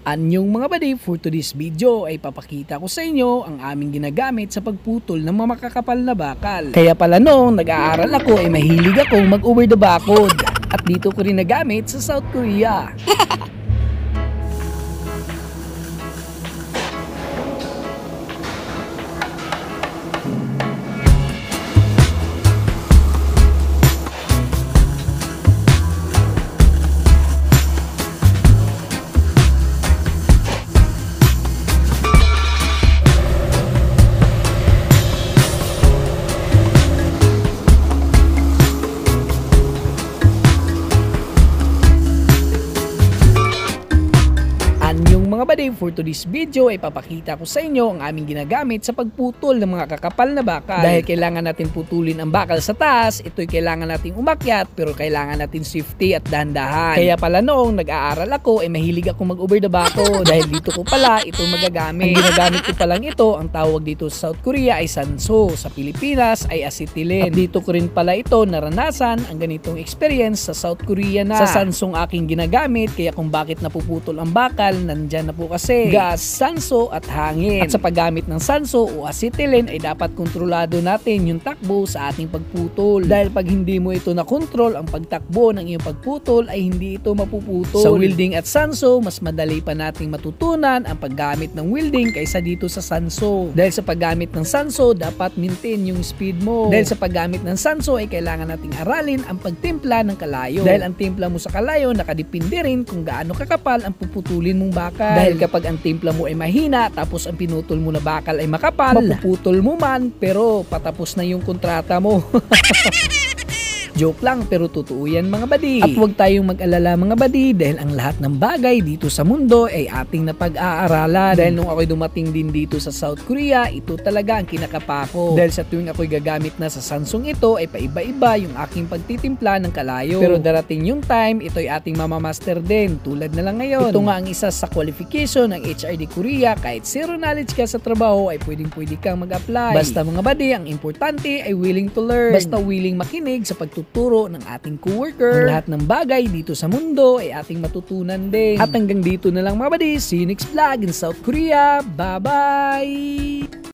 Anyong mga buddy, for today's video ay papakita ko sa inyo ang aming ginagamit sa pagputol ng mga makakapal na bakal. Kaya pala noong nag-aaral ako ay mahilig akong mag-over the bakod. At dito ko rin nagamit sa South Korea. Mga buddy, for today's video ay papakita ko sa inyo ang aming ginagamit sa pagputol ng mga kakapal na bakal. Dahil kailangan natin putulin ang bakal sa taas, ito'y kailangan nating umakyat pero kailangan natin safety at dahan-dahan. Kaya pala noong nag-aaral ako ay mahilig ako mag-over the bakod dahil dito ko pala ito magagamit. Ang ginagamit ko palang ito, ang tawag dito sa South Korea ay sanso, sa Pilipinas ay acetylene. At dito ko rin pala ito naranasan ang ganitong experience sa South Korea na. Sa sansong aking ginagamit, kaya kung bakit napuputol ang bakal, nandyan na po kasi gas, sanso at hangin. At sa paggamit ng sanso o acetylene ay dapat kontrolado natin yung takbo sa ating pagputol. Dahil pag hindi mo ito na-control, ang pagtakbo ng iyong pagputol ay hindi ito mapuputol. Sa welding at sanso, mas madali pa nating matutunan ang paggamit ng welding kaysa dito sa sanso. Dahil sa paggamit ng sanso, dapat maintain yung speed mo. Dahil sa paggamit ng sanso ay kailangan nating aralin ang pagtimpla ng kalayo. Dahil ang timpla mo sa kalayo nakadepende rin kung gaano kakapal ang puputulin mong bakal. Dahil kapag ang timpla mo ay mahina tapos ang pinutol mo na bakal ay makapal, mapuputol mo man pero patapos na yung kontrata mo. Joke lang pero totoo yan mga buddy. At huwag tayong mag-alala mga buddy dahil ang lahat ng bagay dito sa mundo ay ating napag-aaralan. Dahil nung ako'y dumating din dito sa South Korea, ito talaga ang kinakapako. Dahil sa tuwing ako'y gagamit na sa Samsung ito ay paiba-iba yung aking pagtitimpla ng kalayo. Pero darating yung time, ito'y ating mamamaster din tulad na lang ngayon. Ito nga ang isa sa qualification ng HRD Korea, kahit zero knowledge ka sa trabaho ay pwedeng-pwede kang mag-apply. Basta mga buddy, ang importante ay willing to learn. Basta willing makinig sa pagtuturo ng ating coworker. Ang lahat ng bagay dito sa mundo ay ating matutunan din. At hanggang dito na lang mga buddy. See you next vlog in South Korea. Bye-bye!